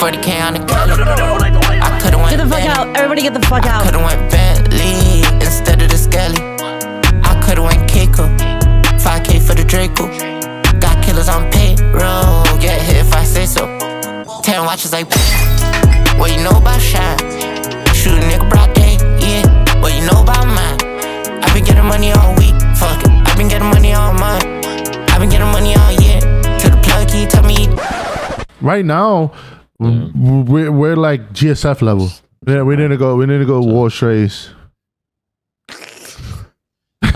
40K on the Kelly. I could've went Get the fuck out. Everybody get the fuck out. Could've went Bentley instead of the Skelly. I could've went Keiko. 5K for the Draco. Got killers on payroll. Get hit if I say so. 10 watches like, what you know about shine? Shoot a nigga broad day, yeah. What you know about mine? I been getting money all week, fuck it. I been getting money all month. I been getting money all year. Till the plug key tell me. Right now, we're like GSF level. Yeah, we need to go war Strayz.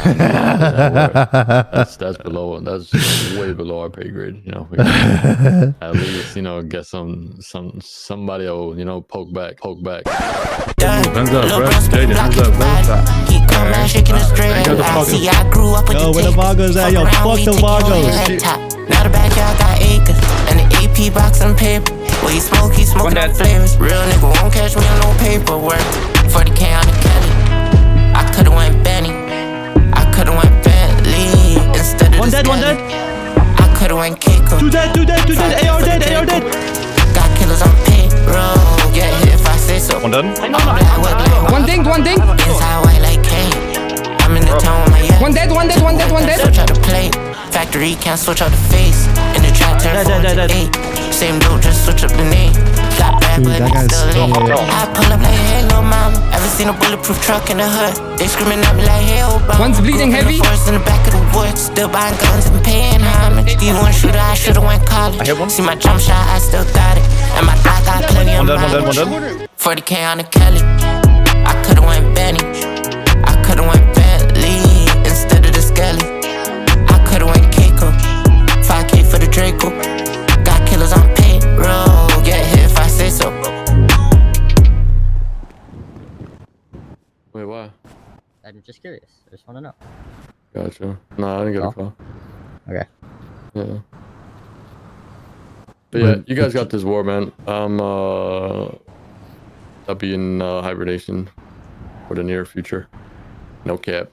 That's below. That's way below our pay grade. You know, we can at least get somebody will poke back. Hands up, bro. Jayden, hands up, bro. Keep coming, shaking the straight. I grew up with Yo, where the Vagos at? Yo, fuck the Vagos. Now the backyard got acres and the AP box and paper. Where he smoking up flavors. Real nigga won't catch me on no paperwork. 40K on the Kelly. I could've went Benny. I could've went Bentley instead of One dead. I could've went Keiko. Two dead. AR dead. Got killers on payroll. Get hit if I say so. One done. One ding. Inside white like Kane. I'm in the town with my yeah. One dead. Switch out the plate. Factory can't switch out the face. In the trap turn 4 to 8. Same dope, just switch up the name. Got bad, but it's still late. I pull up like, hey, little mama. Ever seen a bulletproof truck in the hood? They screaming at me like, hey, Obama. One's bleeding heavy. In the back of the woods, still buying guns and paying homage. You one shooter, I should've went college. See my jump shot, I still got it. And my Dawg got plenty of mileage. 40K on the Kelly. I could've went Benny. I could've went Bentley instead of the Skelly. I could've went Keiko. 5K for the Draco. Got killers on payroll. Get hit if I say so. Wait, why? I'm just curious. I just want to know. Gotcha. No, I didn't get a call. Okay. Yeah. But yeah, you guys got this war, man. I'll be in hibernation for the near future. No cap.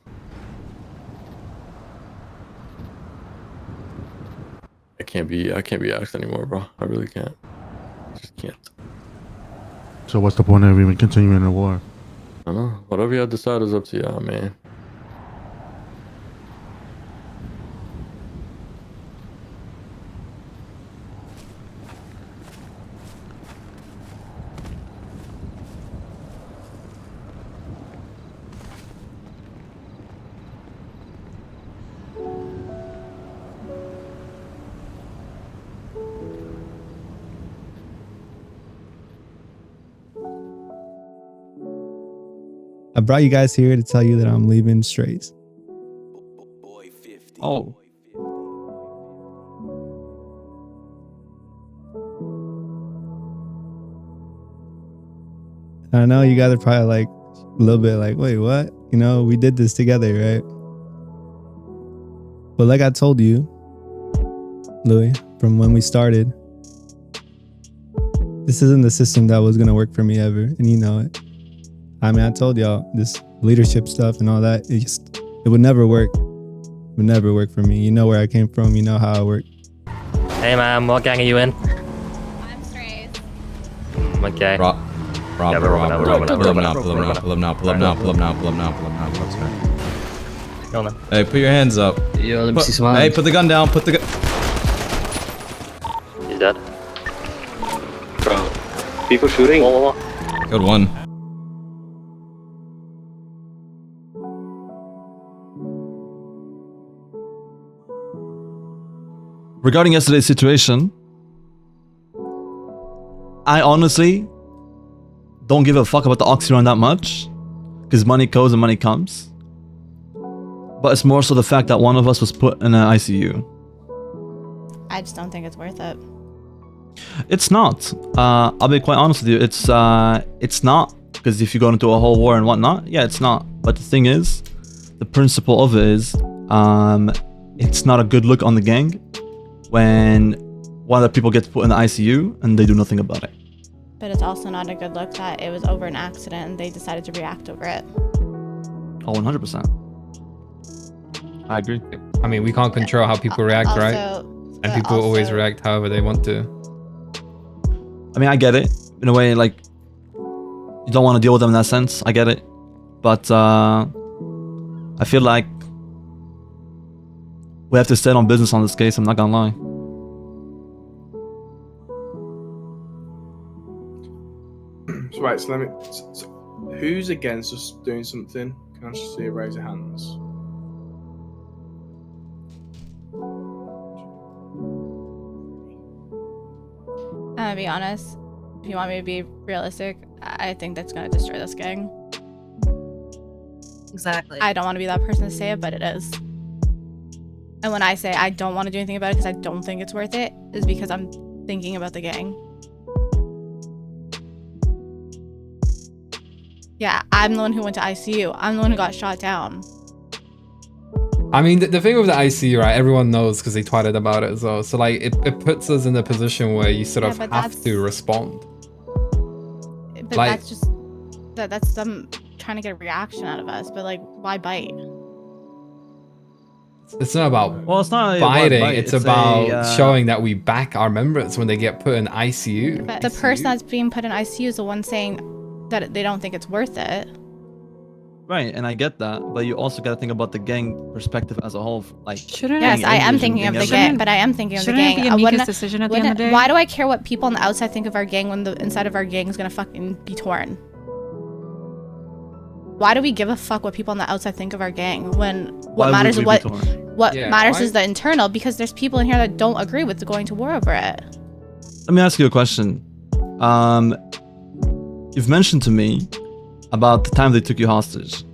I can't be asked anymore, bro. I really can't. I just can't. So what's the point of even continuing the war? I don't know. Whatever you decide is up to y'all, man. I brought you guys here to tell you that I'm leaving Strayz. Oh. I know you guys are probably like a little bit like, wait, what? You know, we did this together, right? But like I told you, Louis, from when we started, this isn't the system that was going to work for me ever. And you know it. I mean, I told y'all this leadership stuff and all that, it would never work. It would never work for me. You know where I came from. You know how I work. Hey, man, what gang are you in? I'm Strayz. Okay. Rob, pull him now. Go on then. Hey, put your hands up. Yo, let me see some hands. Hey, put the gun down. Put the gun. He's dead. Bro, people shooting. Good one. Regarding yesterday's situation, I honestly don't give a fuck about the Oxyron that much, because money goes and money comes. But it's more so the fact that one of us was put in an ICU. I just don't think it's worth it. It's not. I'll be quite honest with you. It's not, because if you go into a whole war and whatnot, yeah, it's not. But the thing is, the principle of it is, it's not a good look on the gang when one of the people gets put in the ICU and they do nothing about it. But it's also not a good look that it was over an accident and they decided to react over it. Oh, 100%. I agree. I mean, we can't control how people react, right? And people always react however they want to. I mean, I get it. In a way, like, you don't want to deal with them in that sense. I get it. But I feel like we have to stand on business on this case. I'm not gonna lie. So right, so let me. So who's against us doing something? Can I just see a raise of hands? I'm gonna be honest. If you want me to be realistic, I think that's gonna destroy this gang. Exactly. I don't want to be that person to say it, but it is. And when I say I don't want to do anything about it because I don't think it's worth it, is because I'm thinking about the gang. Yeah, I'm the one who went to ICU. I'm the one who got shot down. I mean, the thing with the ICU, right? Everyone knows because they tweeted about it as well. So like, it puts us in a position where you sort of have to respond. But like, that's just that's them trying to get a reaction out of us. But like, why bite? It's not about it's not biting. bite. It's about a, showing that we back our members when they get put in ICU. But the person that's being put in ICU is the one saying that they don't think it's worth it. Right, and I get that, but you also got to think about the gang perspective as a whole. Like, Yes, I am thinking of the gang, but I am thinking of the gang. Shouldn't it be Emeka's decision at the end of the day? Why do I care what people on the outside think of our gang when the inside of our gang is gonna fucking be torn? Why do we give a fuck what people on the outside think of our gang when what matters is what matters is the internal? Because there's people in here that don't agree with going to war over it. Let me ask you a question. You've mentioned to me about the time they took you hostage.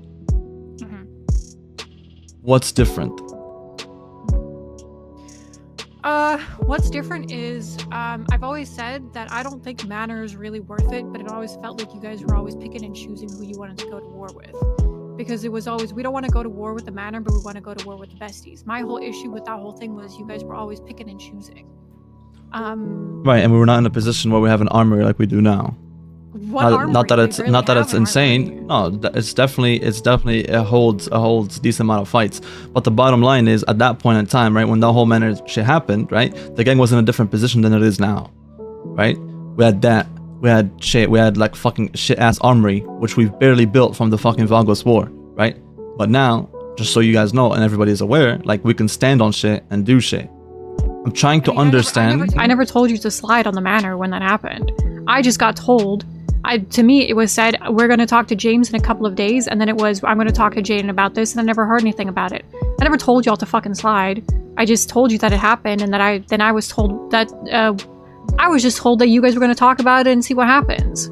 What's different? What's different is I've always said that I don't think Manor is really worth it, but it always felt like you guys were always picking and choosing who you wanted to go to war with. Because it was always, we don't want to go to war with the Manor, but we want to go to war with the besties. My whole issue with that whole thing was you guys were always picking and choosing. Right, and we were not in a position where we have an armory like we do now. Not that it's insane. No, it's definitely it holds decent amount of fights. But the bottom line is, at that point in time, right, when the whole Manor shit happened, right, the gang was in a different position than it is now, right? We had like fucking shit ass armory, which we've barely built from the fucking Vagos War, right? But now, just so you guys know and everybody's aware, like, we can stand on shit and do shit. I'm trying to understand. I never told you to slide on the Manor when that happened. I just got told. To me, it was said, we're going to talk to James in a couple of days, and then it was, I'm going to talk to Jayden about this, and I never heard anything about it. I never told y'all to fucking slide. I just told you that it happened, and that I was told that, I was just told that you guys were going to talk about it and see what happens.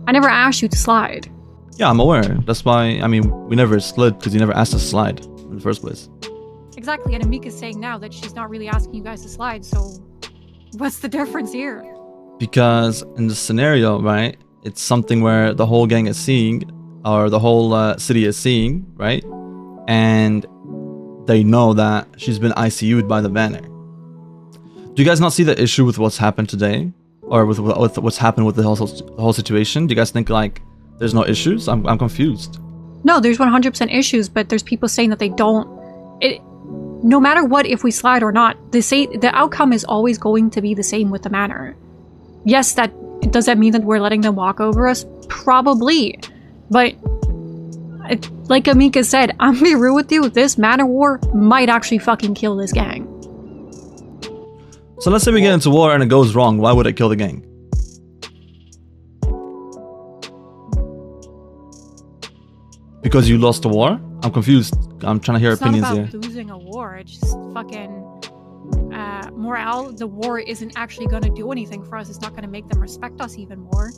I never asked you to slide. Yeah, I'm aware. That's why, I mean, we never slid, because you never asked us to slide in the first place. Exactly, and Emeka's saying now that she's not really asking you guys to slide, so what's the difference here? Because in this scenario, right, it's something where the whole gang is seeing, or the whole city is seeing, right? And they know that she's been ICU'd by the Manor. Do you guys not see the issue with what's happened today? Or with what's happened with the whole situation? Do you guys think, like, there's no issues? I'm confused. No, there's 100% issues, but there's people saying that they don't. No matter what, if we slide or not, the outcome is always going to be the same with the Manor. Yes, does that mean that we're letting them walk over us? Probably. But like Emeka said, I'm gonna be real with you, this Manor war might actually fucking kill this gang. So let's say we get into war and it goes wrong. Why would it kill the gang? Because you lost the war? I'm confused. I'm trying to hear opinions here. It's not about losing a war. It's just fucking morale. The war isn't actually going to do anything for us. It's not going to make them respect us even more.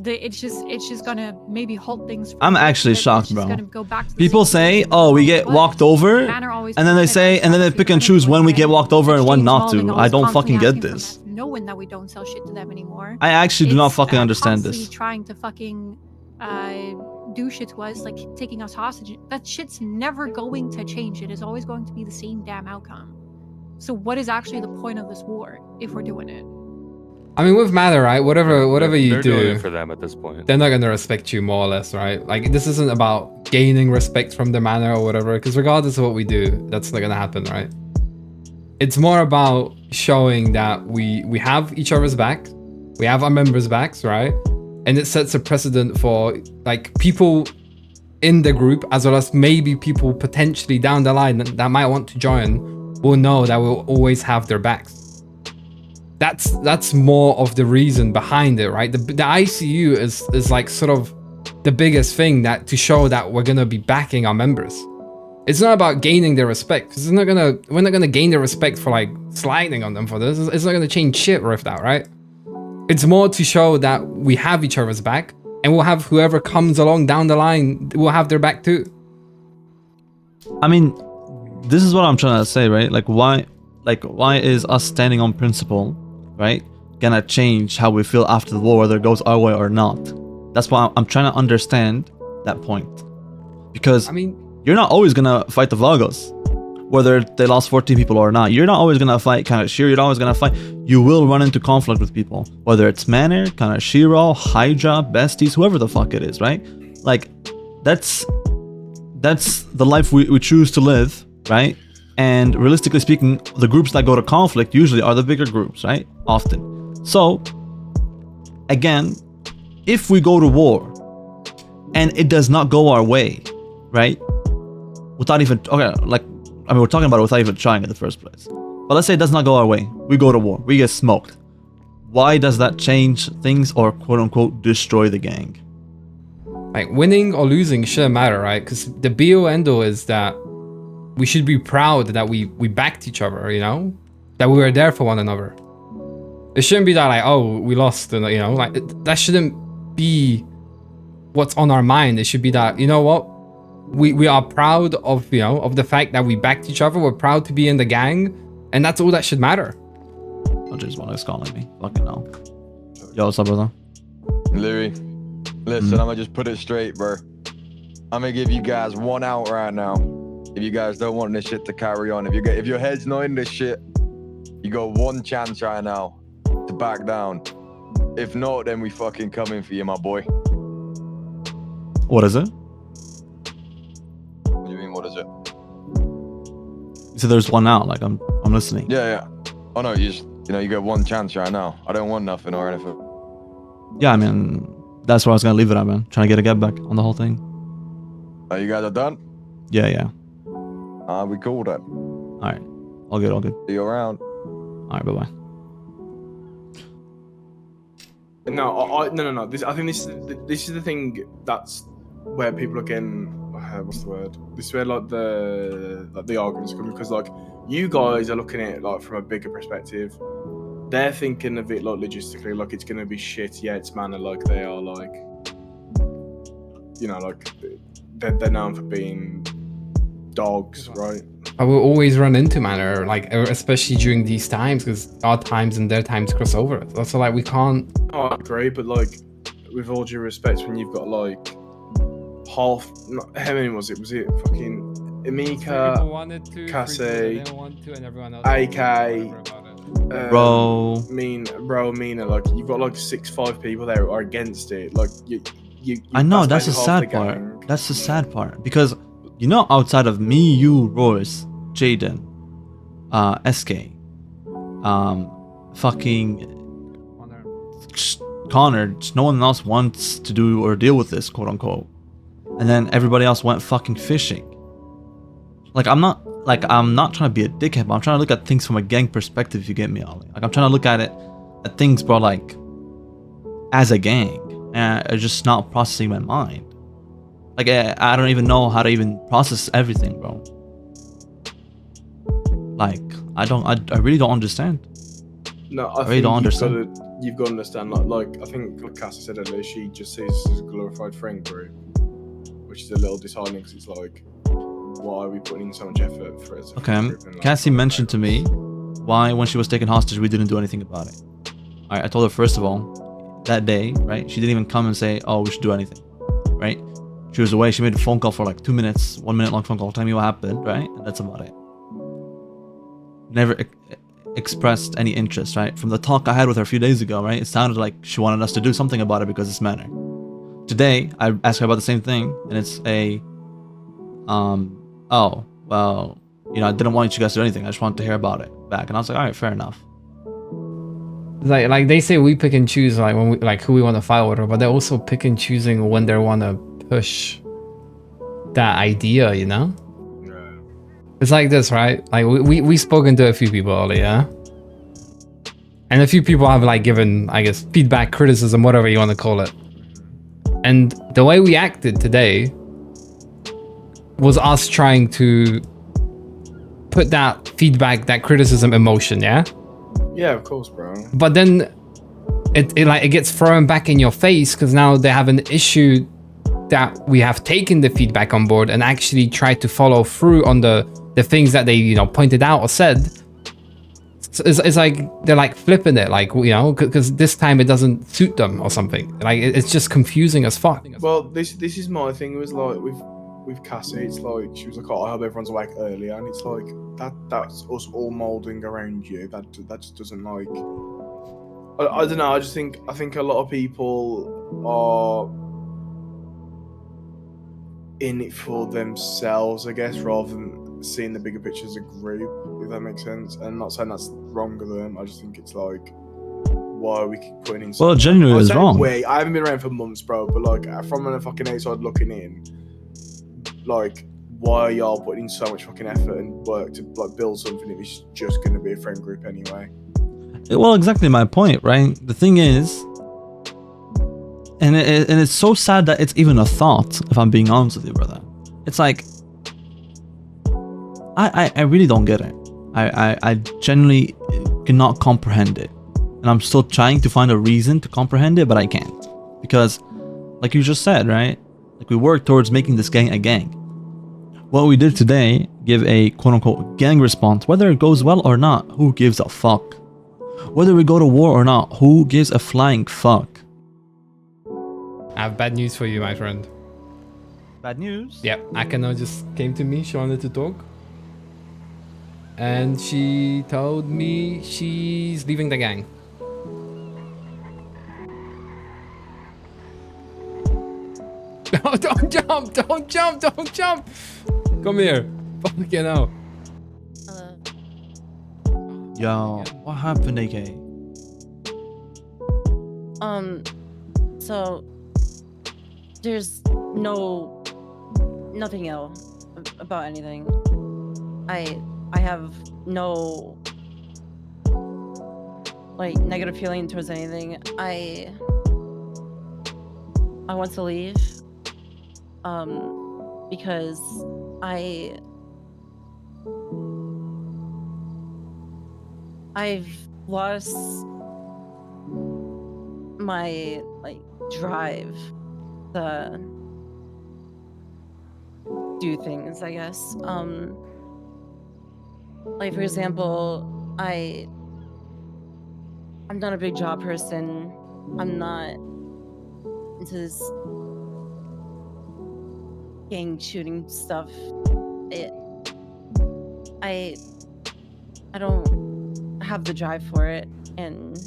It's just going to maybe halt things. I'm actually shocked, bro. Go back to people say, "Oh, we get walked over," and then they pick and choose when we get walked over and when not to. I don't fucking get this. Knowing that we don't sell shit to them anymore. I actually do not fucking understand this. Trying to fucking do shit to us, like taking us hostage. That shit's never going to change. It is always going to be the same damn outcome. So what is actually the point of this war if we're doing it? I mean, with Manor, right? Whatever you They're do, doing it for them at this point. they're not going to respect you more or less, right? Like, this isn't about gaining respect from the Manor or whatever, because regardless of what we do, that's not going to happen, right? It's more about showing that we have each other's back, We have our members' backs, right? And it sets a precedent for like people in the group, as well as maybe people potentially down the line that might want to join, will know that we'll always have their backs. That's more of the reason behind it, right? The ICU is like sort of the biggest thing that to show that we're gonna be backing our members. It's not about gaining their respect, because we're not gonna gain their respect for like sliding on them for this. It's not gonna change shit with that, right? It's more to show that we have each other's back, and we'll have whoever comes along down the line, we'll have their back too. I mean, this is what I'm trying to say, right? Like why is us standing on principle, right, gonna change how we feel after the war, whether it goes our way or not? That's why I'm trying to understand that point. Because I mean, you're not always gonna fight the Vagos, whether they lost 14 people or not. You're not always gonna fight Kanashiro, you're not always gonna fight. You will run into conflict with people, whether it's Manor, Kanashiro, Hydra, Besties, whoever the fuck it is, right? Like, that's the life we choose to live, right? And realistically speaking, the groups that go to conflict usually are the bigger groups, right? Often. So, again, if we go to war and it does not go our way, right? Without even, okay, like, I mean, we're talking about it without even trying in the first place. But let's say it does not go our way. We go to war. We get smoked. Why does that change things or quote unquote destroy the gang? Like winning or losing shouldn't matter, right? Because the be-all end-all is that we should be proud that we backed each other, you know? That we were there for one another. It shouldn't be that like, oh, we lost, and you know, like that shouldn't be what's on our mind. It should be that, you know what? We are proud of, you know, of the fact that we backed each other. We're proud to be in the gang, and that's all that should matter. I just want to calling me. Fucking hell. Yo, what's up, brother? Louis, listen, I'm gonna just put it straight, bro. I'm gonna give you guys one out right now. If you guys don't want this shit to carry on, if your head's not in this shit, you got one chance right now to back down. If not, then we fucking coming for you, my boy. What is it? What do you mean, what is it? So there's one out, like I'm listening. Yeah. Oh no, you get one chance right now. I don't want nothing or anything. Yeah, I mean, that's where I was gonna leave it at, man. Trying to get a get back on the whole thing. You guys are done? Yeah. We cool then. Alright. All good. See you around. Alright, bye-bye. No. I think this is the thing that's where people are getting what's the word? This is where like the arguments come, because like you guys are looking at it like from a bigger perspective. They're thinking of it like logistically, like it's gonna be shit. Yeah, it's Manor, like they are like, you know, like they're known for being dogs, right? I will always run into Manor, like especially during these times, because our times and their times cross over. That's like we can't. Oh, I agree, but like with all due respect, when you've got like how many was it? Was it fucking Emeka, Cassie, AK, Mina? Like you've got like 6-5 people there who are against it. Like you I know, that's the sad part. That's the sad part, because you know, outside of me, you, Royce, Jayden, SK, fucking Connor, no one else wants to do or deal with this, quote unquote. And then everybody else went fucking fishing. Like I'm not trying to be a dickhead, but I'm trying to look at things from a gang perspective, if you get me, Ollie. Like I'm trying to look at things, bro, like as a gang. And it's just not processing my mind. Like I don't even know how to even process everything, bro. Like I really don't understand. No, I really don't understand. You've got to understand, like I think like Cassie said earlier, she just sees us as a glorified friend group, which is a little disheartening, because it's like, why are we putting in so much effort for it? Okay, Cassie mentioned to me why, when she was taken hostage, we didn't do anything about it. Alright, I told her, first of all, that day, right, she didn't even come and say, oh, we should do anything, right? She was away, she made a phone call for like 2 minutes, 1 minute long phone call, telling me what happened, right? And that's about it. Never expressed any interest, right? From the talk I had with her a few days ago, right, it sounded like she wanted us to do something about it because it's Manor. Today, I asked her about the same thing, and it's oh, well, you know, I didn't want you guys to do anything. I just wanted to hear about it back. And I was like, all right, fair enough. Like they say we pick and choose like when we like who we want to fight with, but they're also pick and choosing when they want to push that idea, you know? It's like this, right? Like we spoken to a few people earlier, yeah? And a few people have like given, I guess, feedback, criticism, whatever you want to call it. And the way we acted today was us trying to put that feedback, that criticism in motion, yeah? Yeah, of course, bro. But then it gets thrown back in your face because now they have an issue that we have taken the feedback on board and actually tried to follow through on the things that they, you know, pointed out or said. So it's like they're like flipping it, like, you know, because this time it doesn't suit them or something. Like it's just confusing as fuck. Well, this is my thing. It was like with Cassie, it's like she was like, "Oh, I hope everyone's awake earlier," and it's like that's us all molding around you. That just doesn't like. I don't know. I think a lot of people are in it for themselves, I guess, rather than seeing the bigger picture as a group, if that makes sense. And I'm not saying that's wrong of them. I just think it's like, why we keep putting in. Well, genuinely is wrong. I haven't been around for months, bro. But like, from a fucking outside looking in, like, why are y'all putting in so much fucking effort and work to like build something if it's just gonna be a friend group anyway? Well, exactly my point, right? The thing is, and it's so sad that it's even a thought, if I'm being honest with you, brother. It's like, I really don't get it. I genuinely cannot comprehend it. And I'm still trying to find a reason to comprehend it, but I can't. Because, like you just said, right? Like, we work towards making this gang a gang. What we did today, give a quote-unquote gang response, whether it goes well or not, who gives a fuck? Whether we go to war or not, who gives a flying fuck? I have bad news for you, my friend. Bad news? Yep, Akeno just came to me, she wanted to talk. And she told me she's leaving the gang. No, don't jump! Don't jump! Don't jump! Come here. Fucking hell. Yo, what happened, AK? So there's nothing else about anything. I have no like negative feeling towards anything. I want to leave because I've lost my like drive to do things, I guess. Like, for example, I'm not a big job person. I'm not into this gang shooting stuff. I don't have the drive for it, and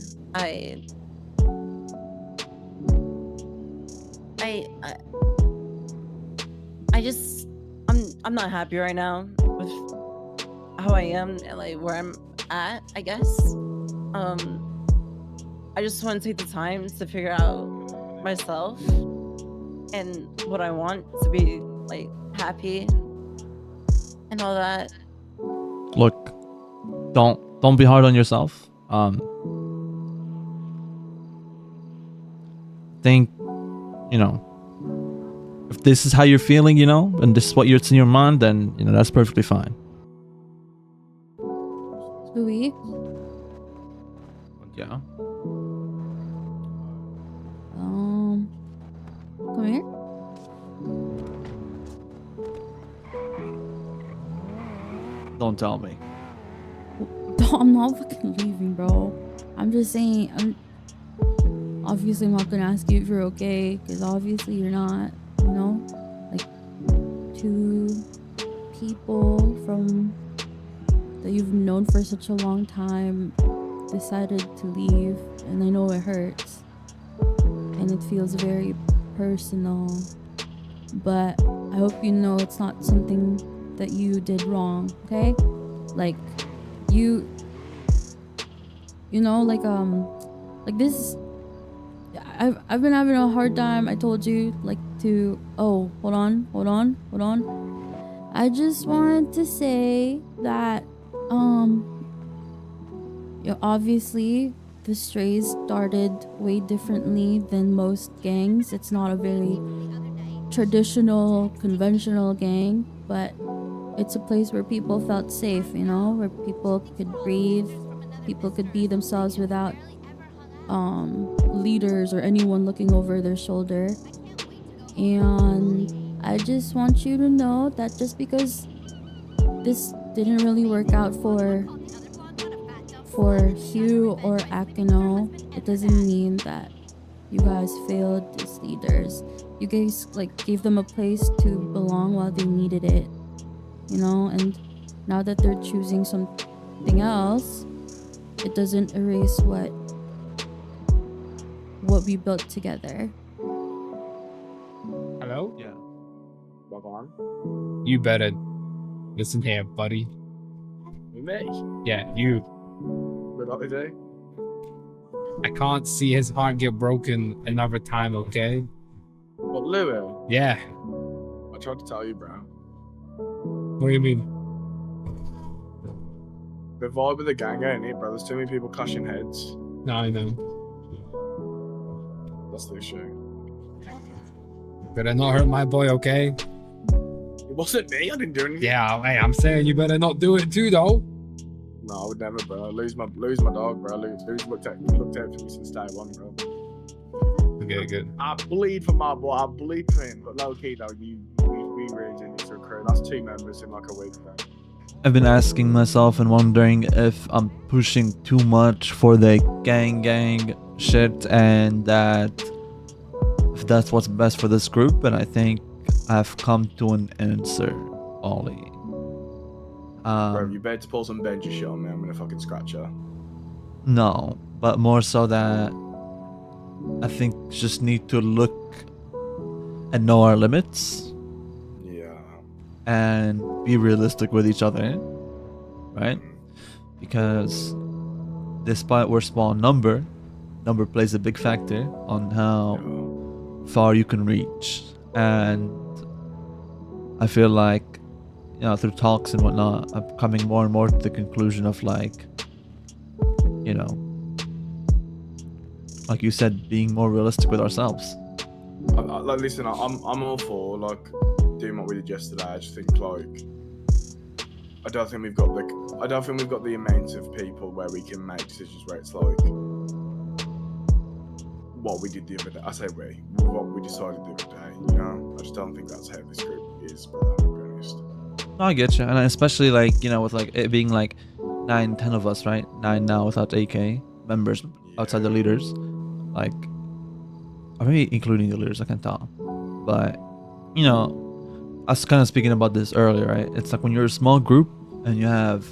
I'm not happy right now with how I am and like where I'm at, I guess. I just want to take the time to figure out myself and what I want to be like happy and all that. Look, don't be hard on yourself. Think, you know, if this is how you're feeling, you know, and this is what it's in your mind, then, you know, that's perfectly fine. Louis? Yeah. Come here. Don't tell me. I'm not fucking leaving, bro. I'm just saying, obviously I'm not gonna ask you if you're okay, because obviously you're not, you know? Like, two people from that you've known for such a long time decided to leave, and I know it hurts and it feels very personal, but I hope you know it's not something that you did wrong, okay? Like, you know, like Like this, I've been having a hard time. I told you, like, to, oh, hold on. I just wanted to say that, obviously the Strayz started way differently than most gangs. It's not a very traditional, conventional gang, but it's a place where people felt safe, where people could breathe, people could be themselves without leaders or anyone looking over their shoulder. And I just want you to know that just because this didn't really work out for Hugh or Akeno, it doesn't mean that you guys failed as leaders. You guys gave them a place to belong while they needed it, and now that they're choosing something else, it doesn't erase what we built together. Hello? Yeah. You better listen here, buddy. Me? Yeah, you. What did I do? I can't see his heart get broken another time, okay? What, Louis? Yeah. I tried to tell you, bro. What do you mean? The vibe of the gang ain't it, bro. There's too many people clashing heads. No, I know. That's the issue. Better not hurt my boy, okay? It wasn't me. I didn't do anything. Yeah, hey, I'm saying you better not do it too, though. No, I would never, bro. Lose my dog, bro. Lose looked out for me since day one, bro. Okay, good. I bleed for my boy. I bleed for him. But low key, though, we really did into a crew. That's 2 members in like a week, bro. I've been asking myself and wondering if I'm pushing too much for the gang shit, and that if that's what's best for this group, and I think I've come to an answer, Ollie. Bro, you better pull some Benji shit on me. I'm gonna fucking scratch her. No, but more so that I think just need to look and know our limits. Yeah. And be realistic with each other, right? Because despite we're small number plays a big factor on how far you can reach. And I feel like, through talks and whatnot, I'm coming more and more to the conclusion of like you said, being more realistic with ourselves. Listen, I'm all for doing what we did yesterday. I just think I don't think we've got the amount of people where we can make decisions where it's like what we did the other day. I say what we decided the other day. I just don't think that's how this group is, bro. To be honest. No, I get you, and especially with it being 9-10 of us, right? 9 now without AK members outside the leaders, or maybe including the leaders. I can't tell, but I was kind of speaking about this earlier, right? It's like when you're a small group and you have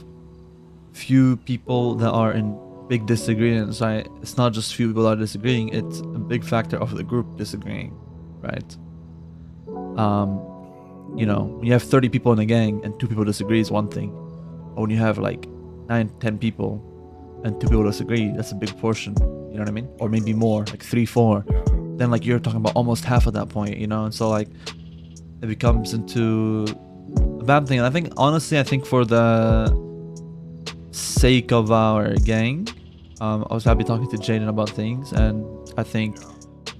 few people that are in big disagreements, right? It's not just few people that are disagreeing, it's a big factor of the group disagreeing, right? When you have 30 people in a gang and 2 people disagree is one thing. Or when you have 9-10 people and 2 people disagree, that's a big portion, you know what I mean? Or maybe more, 3-4. Then you're talking about almost half at that point, and so it becomes into a bad thing. And I think for the sake of our gang, I was happy talking to Jayden about things, and I think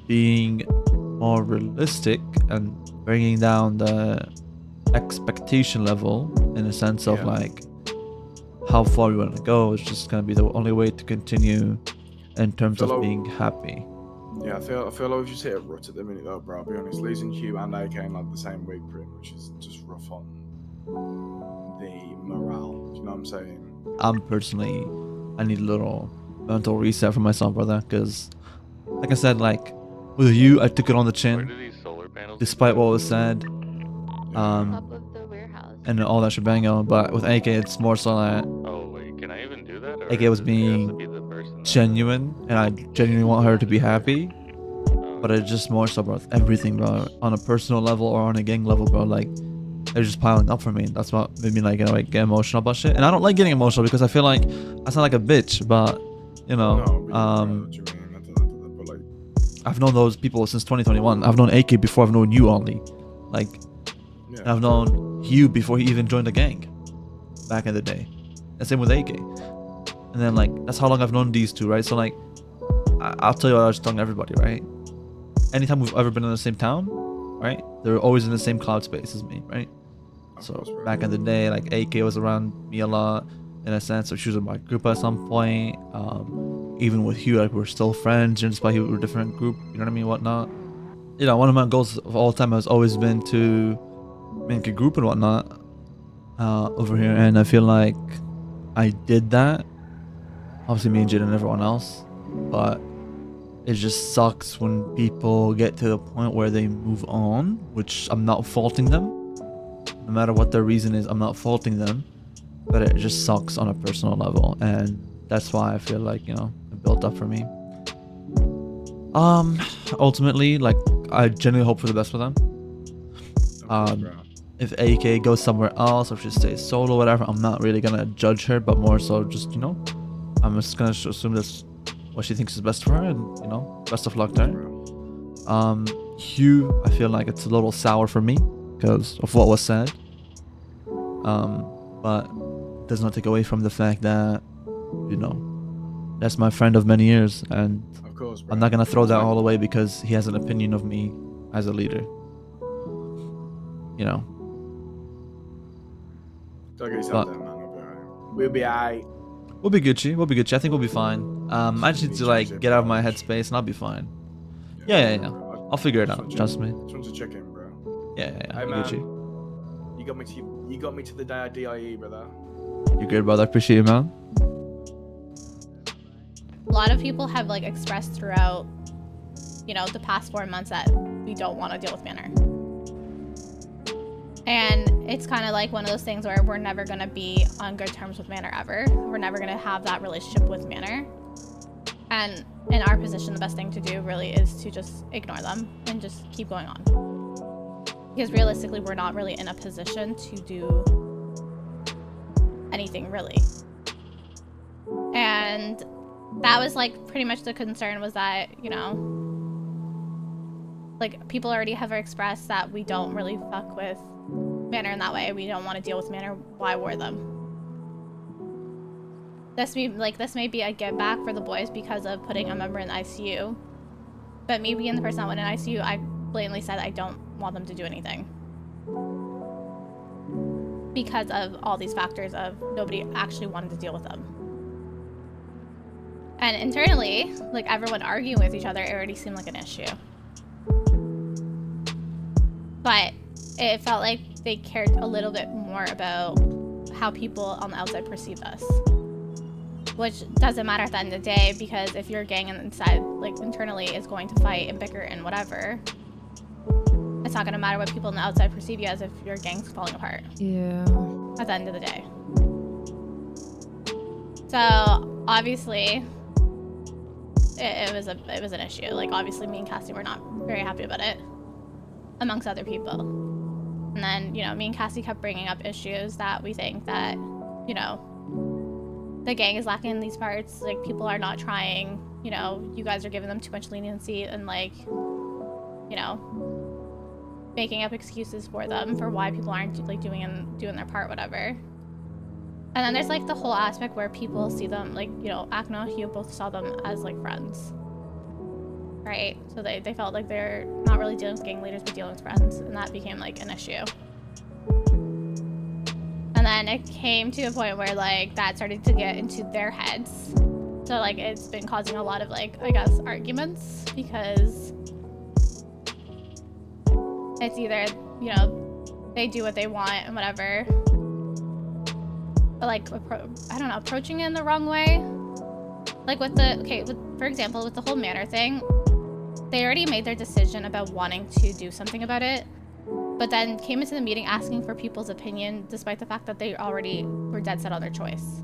being more realistic and bringing down the expectation level in a sense of how far we want to go is just going to be the only way to continue in terms of being happy. Yeah, I feel like we've just hit a rut at the minute though, bro. I'll be honest, losing Hugh and AK in the same week pretty much is just rough on the morale. Do you know what I'm saying? I need a little mental reset for myself, brother, because like I said, with you, I took it on the chin, despite what was said, and all that shebang on. But with AK, it's more so that can I even do that? AK was being genuine, and I genuinely want her to be happy. But it's just more so about everything, bro. On a personal level or on a gang level, bro. They're just piling up for me. That's what made me get emotional about shit. And I don't like getting emotional because I feel like I sound like a bitch, but I've known those people since 2021. I've known AK before I've known you, Ollie. Like, Yeah. I've known Hugh before he even joined the gang back in the day. And same with AK. And then, like, that's how long I've known these two, right? So, like, I'll tell you what I was telling everybody, right? Anytime we've ever been in the same town, right? They're always in the same cloud space as me, right? So back in the day, like AK was around me a lot in a sense, so she was in my group at some point. Even with Hugh, like we're still friends, and despite we were a different group, you know what I mean, whatnot. You know, one of my goals of all time has always been to make a group and whatnot over here, and I feel like I did that. Obviously, me and Jayden and everyone else, but it just sucks when people get to the point where they move on, which I'm not faulting them. No matter what their reason is, I'm not faulting them, but it just sucks on a personal level, and that's why I feel like, you know, it built up for me. Ultimately, like, I genuinely hope for the best for them. If AK goes somewhere else or if she stays solo, whatever, I'm not really gonna judge her, but more so just, you know, I'm just gonna assume that's what she thinks is best for her, and, you know, best of luck to her. Hugh, I feel like it's a little sour for me because of what was said, but it does not take away from the fact that, you know, that's my friend of many years, and Of course, bro. I'm not gonna throw that all away because he has an opinion of me as a leader. You know. Don't get yourself But- down, man. We'll be alright. We'll be alright. We'll be Gucci. We'll be Gucci. I think we'll be fine. I just need to like get out of my headspace and I'll be fine. Yeah. I'll figure it out. Trust me. Just want to check in, bro. Yeah. Hey, Be man. Gucci. You got me to the day I DIE, brother. You're good, brother. Appreciate you, man. A lot of people have like expressed throughout, you know, the past 4 months that we don't want to deal with Manor. And it's kind of like one of those things where we're never going to be on good terms with Manor ever. We're never going to have that relationship with Manor. And in our position, the best thing to do really is to just ignore them and just keep going on. Because realistically, we're not really in a position to do anything really. And that was like pretty much the concern, was that, you know, like people already have expressed that we don't really fuck with Manor in that way. We don't want to deal with Manor. Why war them? This may be a get back for the boys because of putting a member in the ICU. But me being the person that went in ICU, I blatantly said I don't want them to do anything. Because of all these factors of nobody actually wanted to deal with them. And internally, like everyone arguing with each other, it already seemed like an issue. But it felt like they cared a little bit more about how people on the outside perceive us. Which doesn't matter at the end of the day, because if your gang inside, like internally, is going to fight and bicker and whatever, it's not gonna matter what people on the outside perceive you as if your gang's falling apart. Yeah. At the end of the day. So obviously, it was an issue. Like obviously, me and Cassie were not very happy about it, amongst other people. And then, you know, me and Cassie kept bringing up issues that we think that, you know, the gang is lacking in these parts. Like people are not trying. You know, you guys are giving them too much leniency and like, you know, making up excuses for them for why people aren't like doing their part, whatever. And then there's like the whole aspect where people see them, like, you know, Akeno and Hugh both saw them as like friends, right? So they felt like they're not really dealing with gang leaders but dealing with friends, and that became like an issue. And then it came to a point where like that started to get into their heads, so like it's been causing a lot of like, I guess, arguments, because it's either, you know, they do what they want and whatever, but like, I don't know, approaching it in the wrong way. Like with for example, with the whole Manor thing, they already made their decision about wanting to do something about it, but then came into the meeting asking for people's opinion despite the fact that they already were dead set on their choice.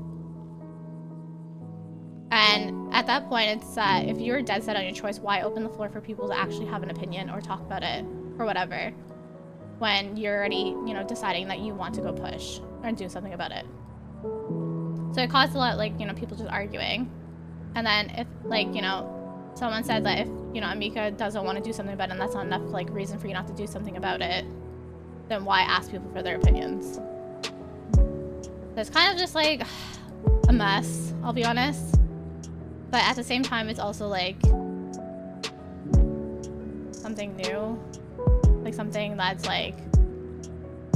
And at that point, it's if you're dead set on your choice, why open the floor for people to actually have an opinion or talk about it or whatever, when you're already, you know, deciding that you want to go push or do something about it. So it caused a lot, like, you know, people just arguing. And then if, like, you know, someone said that if, you know, Emeka doesn't want to do something about it and that's not enough, like, reason for you not to do something about it, then why ask people for their opinions? So it's kind of just, like, a mess, I'll be honest. But at the same time, it's also, like, something new. Like, something that's, like,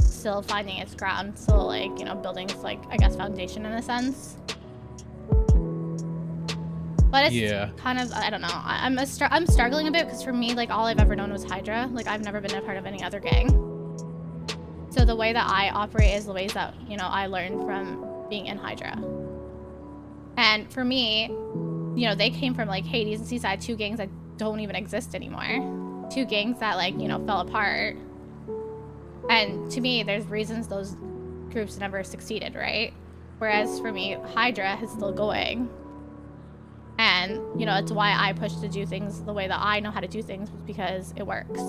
still finding its ground. Still, like, you know, building its, like, I guess, foundation in a sense. But it's kind of, I don't know. I'm struggling a bit because for me, like, all I've ever known was Hydra. Like, I've never been a part of any other gang. So the way that I operate is the ways that, you know, I learned from being in Hydra. And for me, you know, they came from, like, Hades and Seaside, 2 gangs that don't even exist anymore. 2 gangs that, like, you know, fell apart. And to me, there's reasons those groups never succeeded, right? Whereas for me, Hydra is still going. And, you know, it's why I push to do things the way that I know how to do things, because it works.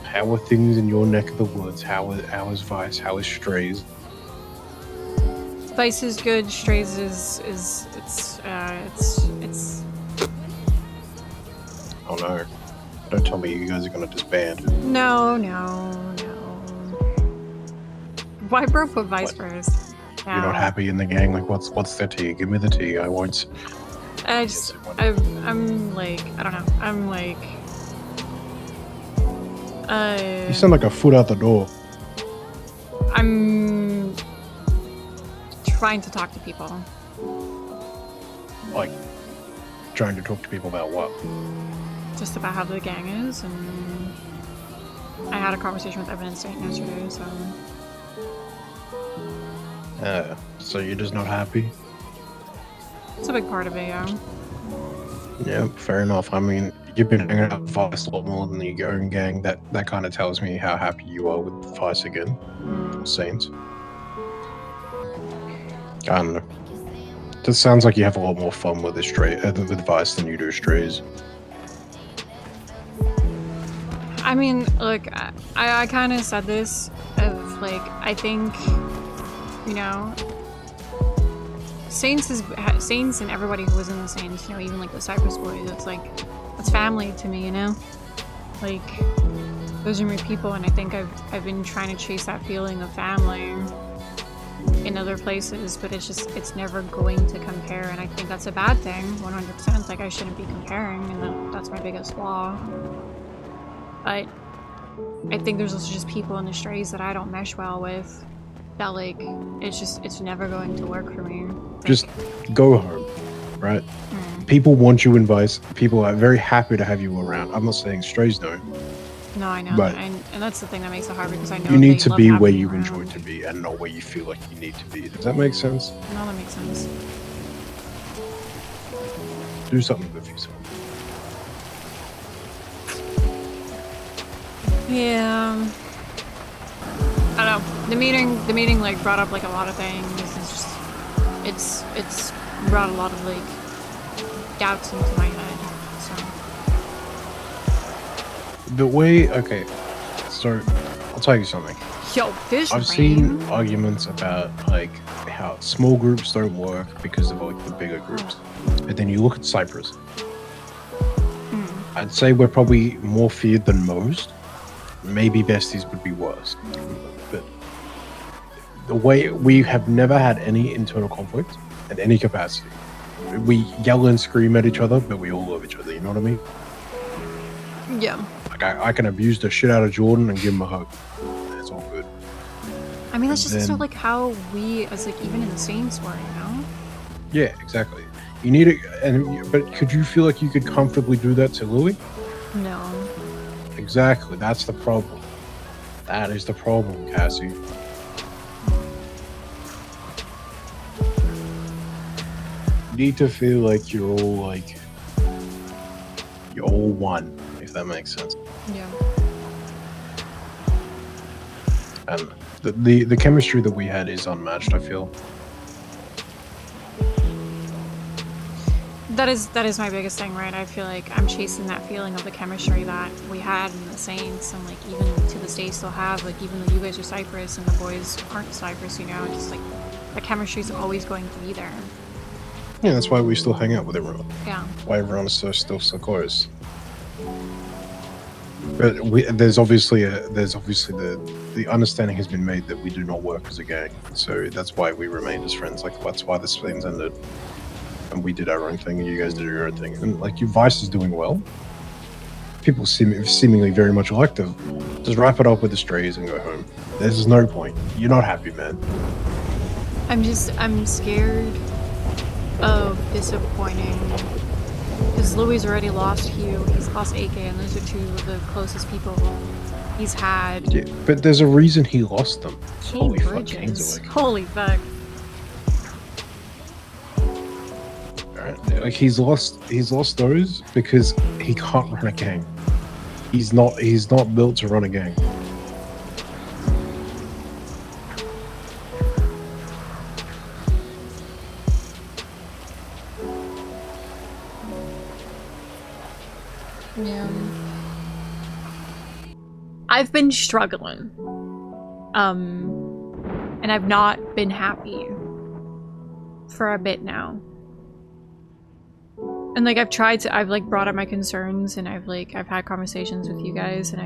How are things in your neck of the woods? How is Vice? How is Strayz? Vice is good. Strayz it's. Oh no! Don't tell me you guys are gonna disband. No. Why bro put Vice first? You're not happy in the gang? Like, what's the tea? Give me the tea. I won't. I'm like, I don't know. I'm like. You sound like a foot out the door. I'm trying to talk to people. Like, trying to talk to people about what? Just about how the gang is, and I had a conversation with Evan and Saint yesterday, so. So you're just not happy? It's a big part of it, yeah. Yeah, fair enough. I mean, you've been hanging out with Vice a lot more than the own gang. That kind of tells me how happy you are with Vice again. Saints. I don't know. This sounds like you have a lot more fun with with Vice than you do Strayz. I mean, look, I kind of said this of like, I think, you know, Saints and everybody who was in the Saints, you know, even like the Cypress boys, it's like, it's family to me, you know? Like, those are my people, and I think I've been trying to chase that feeling of family in other places, but it's never going to compare, and I think that's a bad thing, 100%. Like, I shouldn't be comparing, and that's my biggest flaw. But I think there's also just people in the Strayz that I don't mesh well with, that like, it's never going to work for me. Just go home, right? People want you in Vice. People are very happy to have you around. I'm not saying Strayz no. No, I know, but and that's the thing that makes it hard, because I know you need they to love be having where me you around. enjoy to be, and not where you feel like you need to be. Does that make sense? No, that makes sense. Do something with yourself. Yeah. I don't know. The meeting like brought up like a lot of things. It's just, it's brought a lot of like doubts into my head. So. The way, okay, so I'll tell you something. Yo, this I've seen arguments about like how small groups don't work because of like the bigger groups. But then you look at Cypress. I'd say we're probably more feared than most. Maybe besties would be worse. But the way we have never had any internal conflict at any capacity. We yell and scream at each other, but we all love each other, you know what I mean? Yeah. Like I can abuse the shit out of Jordan and give him a hug. It's all good. I mean, that's And just then- so like how we, as like even in the Saints were, you know? Yeah, exactly. You need it, but could you feel like you could comfortably do that to Louis? No. Exactly, that's the problem. That is the problem, Cassie. You need to feel like you're all one, if that makes sense. Yeah. And the chemistry that we had is unmatched, I feel. That is my biggest thing, right? I feel like I'm chasing that feeling of the chemistry that we had in the Saints, and like even to this day still have, like even though you guys are Cypress and the boys aren't Cypress, you know, it's just like the chemistry's always going to be there. Yeah, that's why we still hang out with everyone. Yeah. Why everyone is still so close. But there's obviously the understanding has been made that we do not work as a gang. So that's why we remained as friends. Like that's why this thing's ended, and we did our own thing, and you guys did your own thing. And like your Vice is doing well. People seemingly very much like to just wrap it up with the Strayz and go home. There's no point. You're not happy, man. I'm scared of disappointing. Because Louis already lost Hugh, he's lost AK, and those are two of the closest people he's had. Yeah, but there's a reason he lost them. Holy Bridges. Holy fuck. Like he's lost those because he can't run a gang. He's not built to run a gang. Yeah. I've been struggling. And I've not been happy for a bit now. And like I've like brought up my concerns, and I've had conversations with you guys, and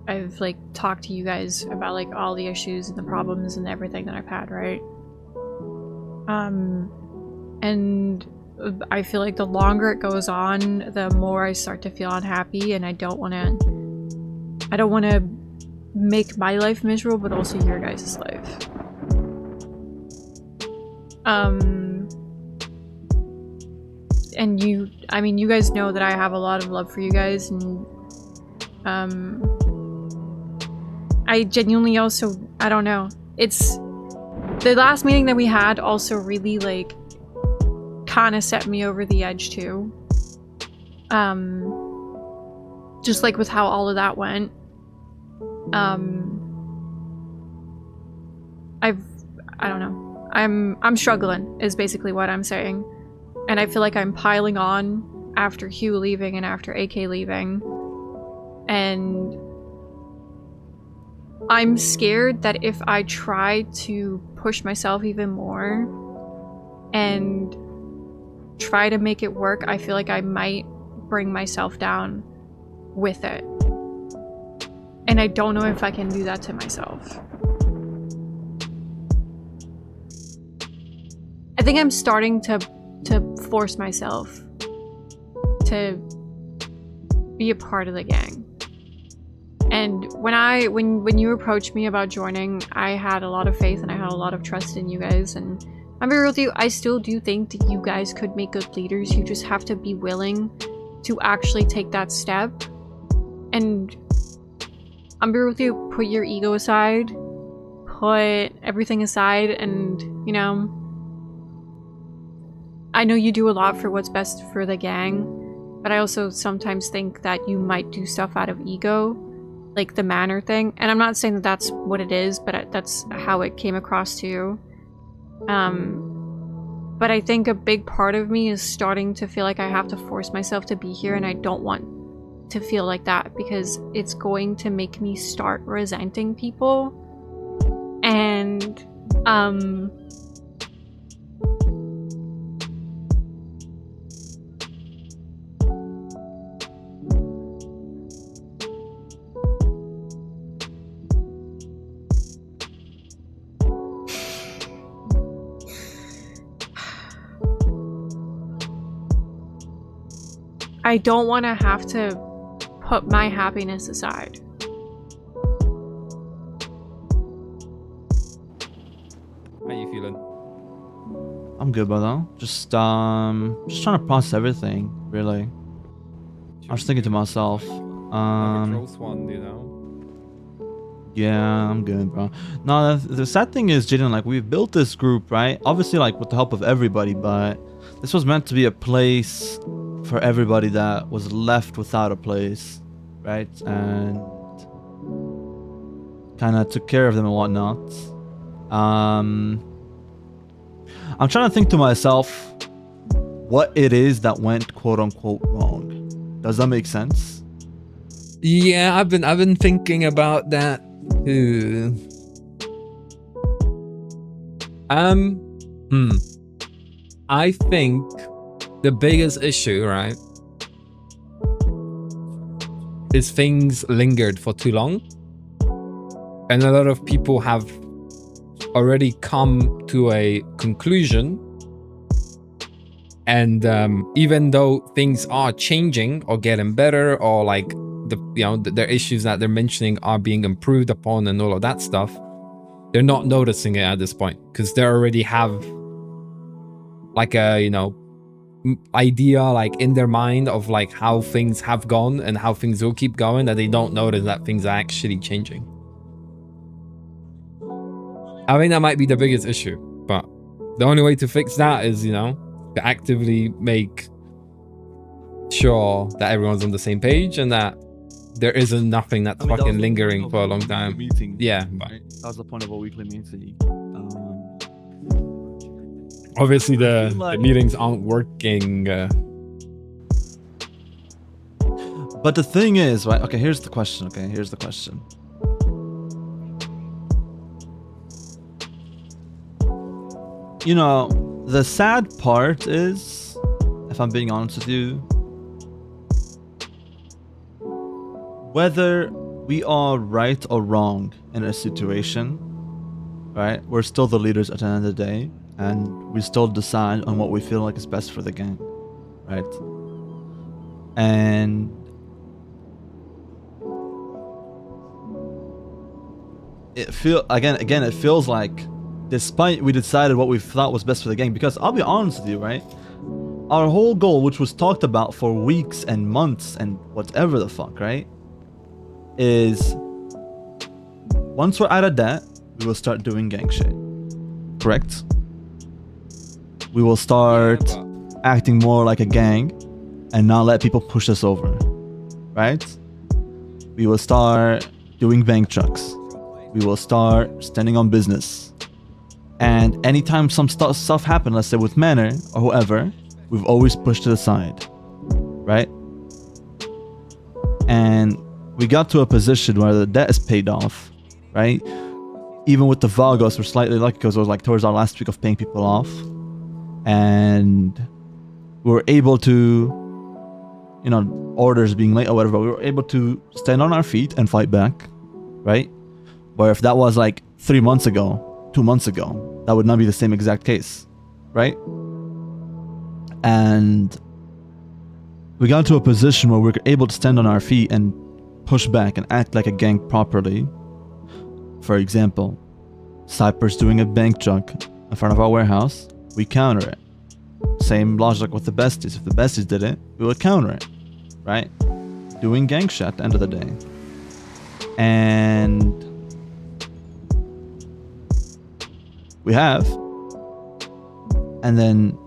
I've like talked to you guys about like all the issues and the problems and everything that I've had, right? And I feel like the longer it goes on, the more I start to feel unhappy, and I don't want to make my life miserable, but also your guys' life. And you guys know that I have a lot of love for you guys, and I genuinely also, I don't know, it's the last meeting that we had also really like kind of set me over the edge too. Just like with how all of that went. I don't know. I'm struggling is basically what I'm saying. And I feel like I'm piling on after Hugh leaving and after AK leaving. And I'm scared that if I try to push myself even more and try to make it work, I feel like I might bring myself down with it. And I don't know if I can do that to myself. I think I'm starting to force myself to be a part of the gang. And when you approached me about joining, I had a lot of faith and I had a lot of trust in you guys, and I'm very real with you, I still do think that you guys could make good leaders. You just have to be willing to actually take that step. And I'm very real with you, put your ego aside, put everything aside, and you know, I know you do a lot for what's best for the gang, but I also sometimes think that you might do stuff out of ego, like the Manor thing. And I'm not saying that that's what it is, but that's how it came across to you. But I think a big part of me is starting to feel like I have to force myself to be here, and I don't want to feel like that because it's going to make me start resenting people. And I don't want to have to put my happiness aside. How you feeling? I'm good, brother. Just trying to process everything, really. I was thinking to myself, Close one, you know. yeah, I'm good, bro. No, the sad thing is, Jayden, like, we've built this group, right? Obviously, like, with the help of everybody, but this was meant to be a place for everybody that was left without a place, right? And kind of took care of them and whatnot. I'm trying to think to myself what it is that went quote unquote wrong. Does that make sense? Yeah, I've been thinking about that too. I think the biggest issue, right, is things lingered for too long. And a lot of people have already come to a conclusion. And even though things are changing or getting better, or like their issues that they're mentioning are being improved upon and all of that stuff, they're not noticing it at this point because they already have like a idea like in their mind of like how things have gone and how things will keep going, that they don't notice that things are actually changing. I think that might be the biggest issue, but the only way to fix that is to actively make sure that everyone's on the same page and that there isn't nothing that's fucking lingering for a long time. Yeah, right? That was the point of a weekly meeting. Obviously the meetings aren't working. But the thing is, right? Okay, here's the question. The sad part is, if I'm being honest with you, whether we are right or wrong in a situation, right? We're still the leaders at the end of the day, and we still decide on what we feel like is best for the gang, right? And it feels like, despite we decided what we thought was best for the gang, because I'll be honest with you, right? Our whole goal, which was talked about for weeks and months and whatever the fuck, right? Is once we're out of debt, we will start doing gang shit. Correct? We will start acting more like a gang and not let people push us over. Right? We will start doing bank trucks. We will start standing on business. And anytime some stuff happened, let's say with Manor or whoever, we've always pushed to the side. Right? And we got to a position where the debt is paid off, right? Even with the Vagos, we're slightly lucky because it was like towards our last week of paying people off. And we were able to, orders being late or whatever, we were able to stand on our feet and fight back, right? Where if that was like 3 months ago, 2 months ago, that would not be the same exact case, right? And we got to a position where we're able to stand on our feet and push back and act like a gang properly. For example, Cypress doing a bank truck in front of our warehouse, we counter it. Same logic with the besties. If the besties did it, we would counter it, right? Doing gang shit at the end of the day. And we have. And then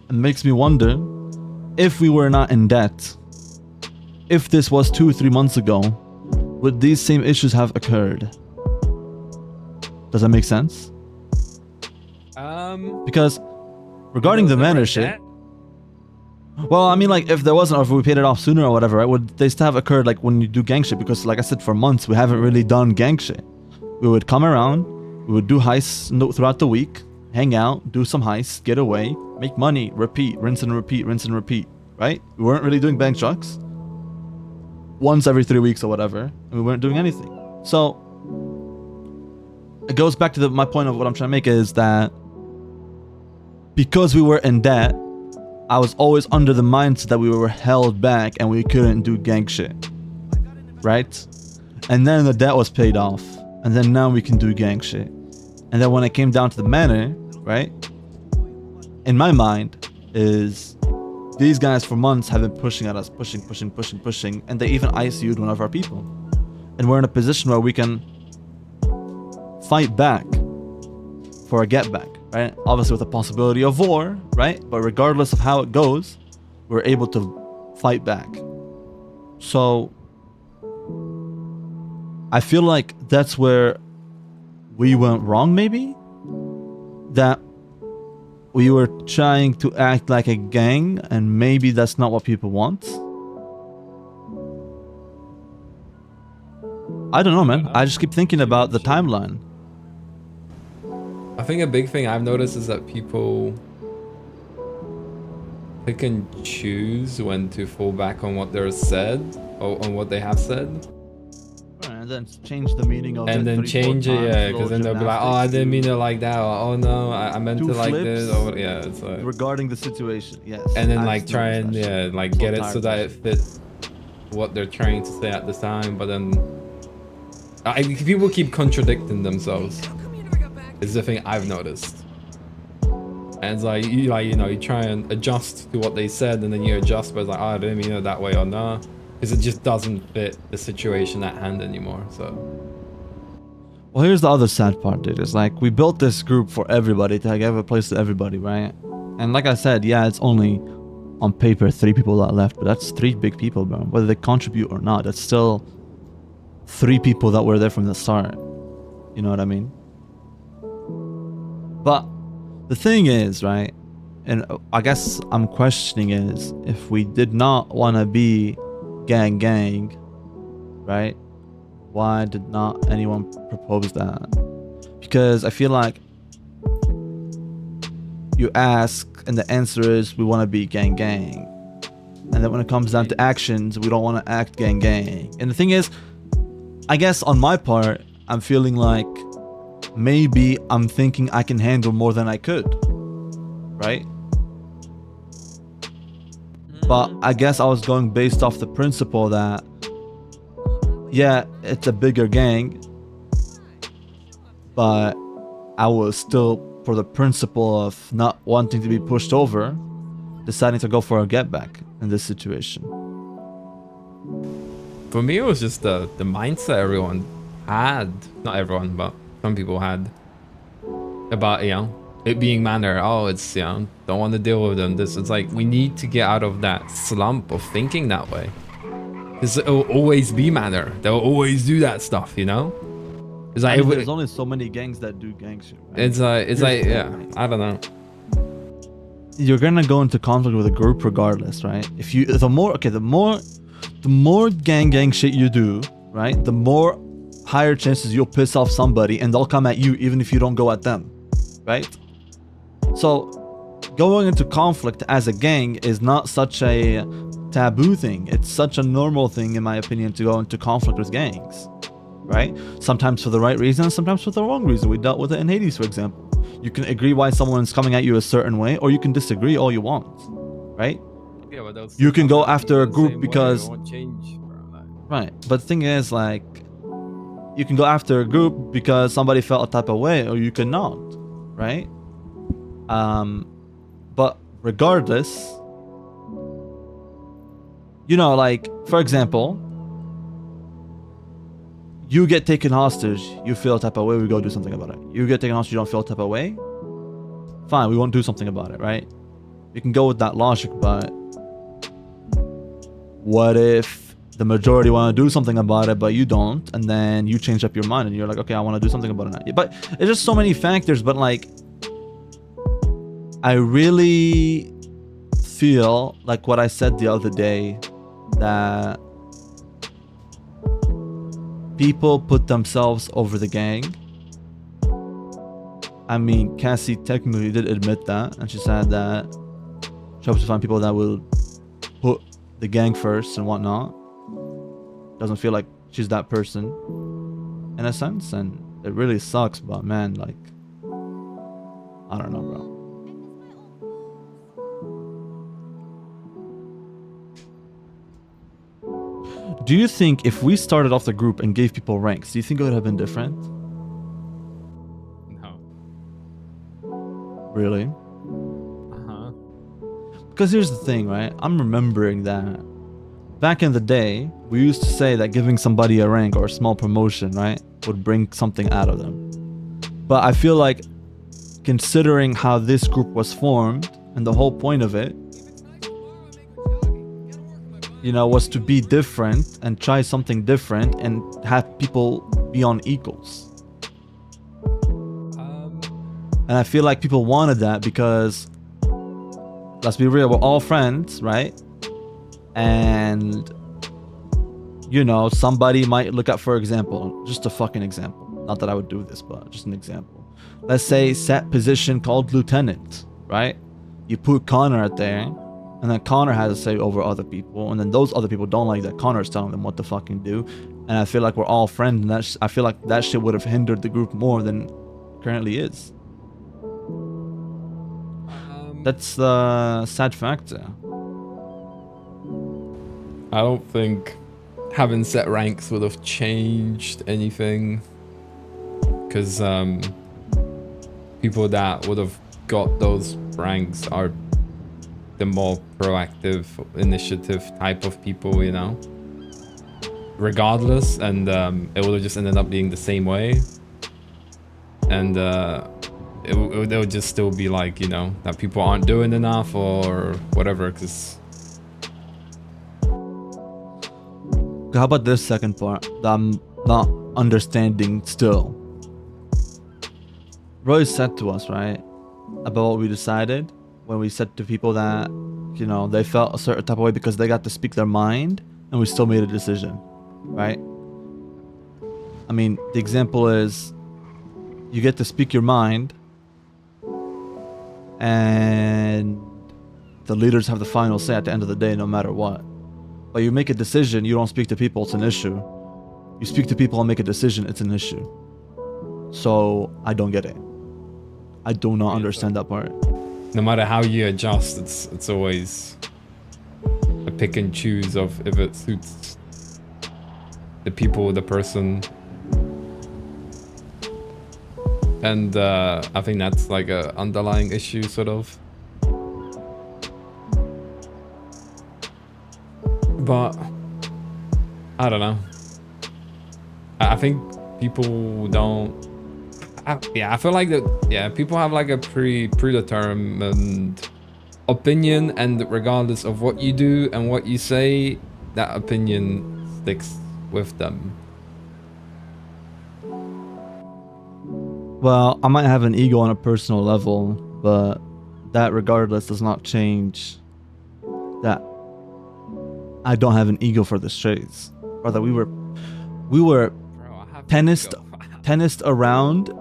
it makes me wonder, if we were not in debt, if this was 2 or 3 months ago, would these same issues have occurred? Does that make sense? Because regarding the Manor shit, well, I mean, like, if there wasn't, or if we paid it off sooner or whatever, right, would they still have occurred like when you do gang shit? Because like I said, for months we haven't really done gang shit. We would come around, we would do heists throughout the week, hang out, do some heists, get away, make money, repeat, rinse and repeat, right? We weren't really doing bank trucks. Once every 3 weeks or whatever, and we weren't doing anything. So it goes back to my point of what I'm trying to make is that because we were in debt, I was always under the mindset that we were held back and we couldn't do gang shit, right? And then the debt was paid off, and then now we can do gang shit. And then when it came down to the Manor, right? In my mind is, these guys for months have been pushing at us, pushing, and they even ICU'd one of our people. And we're in a position where we can fight back for a get back, right? Obviously with the possibility of war, right? But regardless of how it goes, we're able to fight back. So I feel like that's where we went wrong, maybe? That we were trying to act like a gang, and maybe that's not what people want. I don't know, man. I just keep thinking about the timeline. I think a big thing I've noticed is that people pick and choose when to fall back on what they're said or on what they have said. And then change the meaning of it. And then 3-4 change it, times, yeah, because then they'll be like, oh, I didn't mean it gymnastics, like that, or oh no, I meant do to like this, flips or yeah, it's like. regarding the situation. Yes. And then I've like try and noticed that shit. like So get it tired so of that it fits what they're trying to say at the time, but then people keep contradicting themselves. It's the thing I've noticed. And it's like you try and adjust to what they said, and then you adjust, but it's like, oh, I didn't mean it that way or no, because it just doesn't fit the situation at hand anymore. So. Well, here's the other sad part, dude. Is like we built this group for everybody to give a place to everybody, right? And like I said, yeah, it's only on paper 3 people that left, but that's 3 big people, bro. Whether they contribute or not, that's still 3 people that were there from the start. You know what I mean? But the thing is, right? And I guess I'm questioning is if we did not want to be gang, right? Why did not anyone propose that? Because I feel like you ask and the answer is we want to be gang. And then when it comes down to actions, we don't want to act gang. And the thing is, I guess on my part, I'm feeling like maybe I'm thinking I can handle more than I could, right? But I guess I was going based off the principle that, yeah, it's a bigger gang, but I was still, for the principle of not wanting to be pushed over, deciding to go for a get back in this situation. For me, it was just the mindset everyone had. Not everyone, but some people had. About, it being Manor. Oh, it's, don't want to deal with them. It's like, we need to get out of that slump of thinking that way. Because it will always be Manor. They'll always do that stuff, It's like, there's only so many gangs that do gang shit, right? It's like, yeah, I don't know. You're gonna go into conflict with a group regardless, right? The more gang shit you do, right? The more higher chances you'll piss off somebody and they'll come at you even if you don't go at them, right? So going into conflict as a gang is not such a taboo thing. It's such a normal thing, in my opinion, to go into conflict with gangs, right? Sometimes for the right reason, sometimes for the wrong reason. We dealt with it in Hades, for example. You can agree why someone's coming at you a certain way, or you can disagree all you want, right? Yeah, but you can go after a group because change, right, but the thing is, like, you can go after a group because somebody felt a type of way, or you cannot, right? But regardless, like, for example, you get taken hostage, you feel a type of way, we go do something about it. You get taken hostage, you don't feel a type of way, fine, we won't do something about it, right? You can go with that logic, but what if the majority want to do something about it, but you don't, and then you change up your mind and you're like, okay, I want to do something about it now. But it's just so many factors, but like, I really feel like what I said the other day, that people put themselves over the gang. I mean, Cassie technically did admit that, and she said that she hopes to find people that will put the gang first and whatnot. Doesn't feel like she's that person in a sense, and it really sucks, but man, like, I don't know, bro. Do you think if we started off the group and gave people ranks, do you think it would have been different? No. Really? Uh-huh. Because here's the thing, right? I'm remembering that back in the day, we used to say that giving somebody a rank or a small promotion, right, would bring something out of them. But I feel like, considering how this group was formed and the whole point of it, was to be different and try something different and have people be on equals. And I feel like people wanted that because, let's be real, we're all friends, right? And, somebody might look at, for example, just a fucking example. Not that I would do this, but just an example. Let's say set position called lieutenant, right? You put Connor out there, and then Connor has a say over other people, and then those other people don't like that Connor's telling them what to fucking do, and I feel like we're all friends, and I feel like that shit would have hindered the group more than it currently is. That's the sad factor. I don't think having set ranks would have changed anything, because people that would have got those ranks are the more proactive initiative type of people, you know, regardless, and it would have just ended up being the same way, and it would just still be like, you know, that people aren't doing enough or whatever. Because how about this second part that I'm not understanding still? Roy said to us, right, about what we decided when we said to people that, you know, they felt a certain type of way because they got to speak their mind, and we still made a decision, right? I mean, the example is you get to speak your mind, and the leaders have the final say at the end of the day, no matter what. But you make a decision, you don't speak to people, it's an issue. You speak to people and make a decision, it's an issue. So I don't get it. I do not understand that part. no matter how you adjust, it's always a pick and choose of if it suits the people, the person. And I think that's like a underlying issue, sort of. But I don't know. I think people don't. I feel like that. Yeah, people have like a predetermined opinion, and regardless of what you do and what you say, that opinion sticks with them. Well, I might have an ego on a personal level, but that regardless does not change that I don't have an ego for the Strayz. Brother, we were tennised around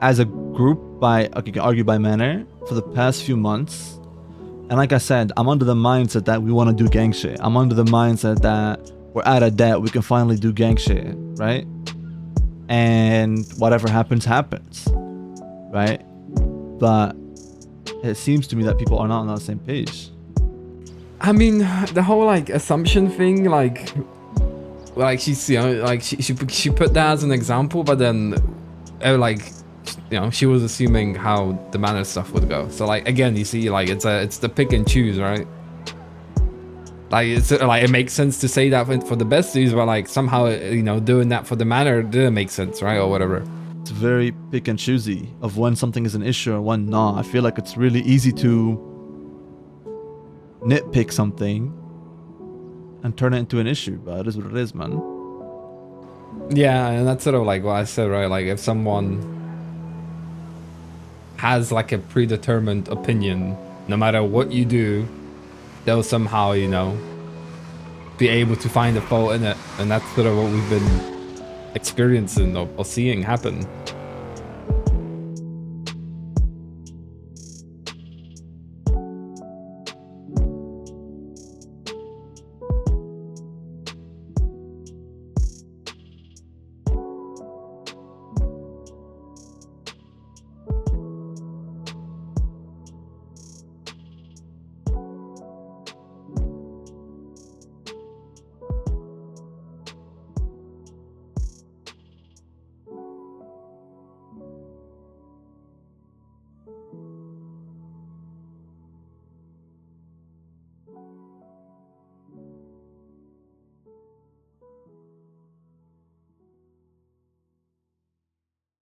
as a group by, okay, you can argue by Manor, for the past few months. And like I said, I'm under the mindset that we want to do gang shit. I'm under the mindset that we're out of debt, we can finally do gang shit, right? And whatever happens, happens, right? But it seems to me that people are not on the same page. I mean, the whole like assumption thing, like she's, you know, like she put that as an example, but then like, you know, she was assuming how the Manor stuff would go. So like, again, you see, like it's the pick and choose, right? Like it's like, it makes sense to say that for the besties, but like somehow, you know, doing that for the Manor didn't make sense, right? Or whatever. It's very pick and choosy of when something is an issue and when not. I feel like it's really easy to nitpick something and turn it into an issue, but it is what it is, man. Yeah, and that's sort of like what I said, right? Like if someone has like a predetermined opinion, no matter what you do, they'll somehow, you know, be able to find a fault in it. And that's sort of what we've been experiencing or seeing happen.